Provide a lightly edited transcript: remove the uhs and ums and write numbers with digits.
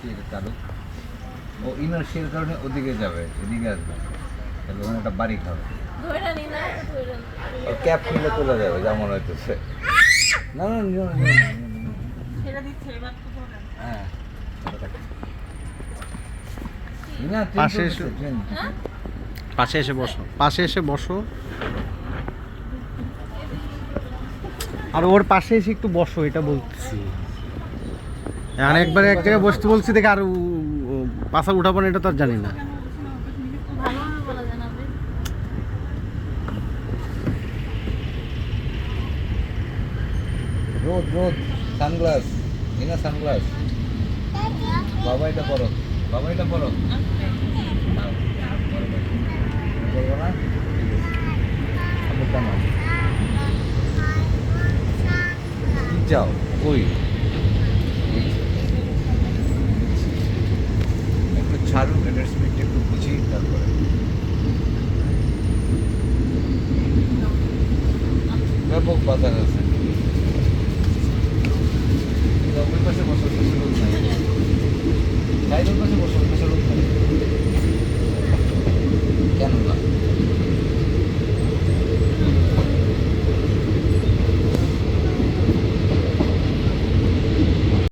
দিচ্ছি, এটা চালু। ও ইনার্শিয়ার কারণে ওদিকে যাবে, এদিকে আসবে, তাহলে ওখানে একটা বাড়ি খাবে। ওর ক্যাপ খুলে চলে যাবে, যেমন হইতেছে। না না নিও না, হ্যাঁ না, পাশে এসে পাশে এসে বসো, পাশে এসে বসো, আর ওর পাশে এসে একটু বসো, এটা বলতেছি। এখন একবারে এক জায়গায় বসতে বলছি দেখে আর পাশা উঠাবো না, এটা তো আর জানি না। রোদ রোদ, সানগ্লাস, ইনা সানগ্লাস। বাবা এটা পরো, বাবা এটা পরো। করবো না, আমি কেমন কি চাও? ওই একটু ছাড়ুন, এটার স্পিডটা একটু বুঝি, তারপরে ব্যাপক বাতাস আছে।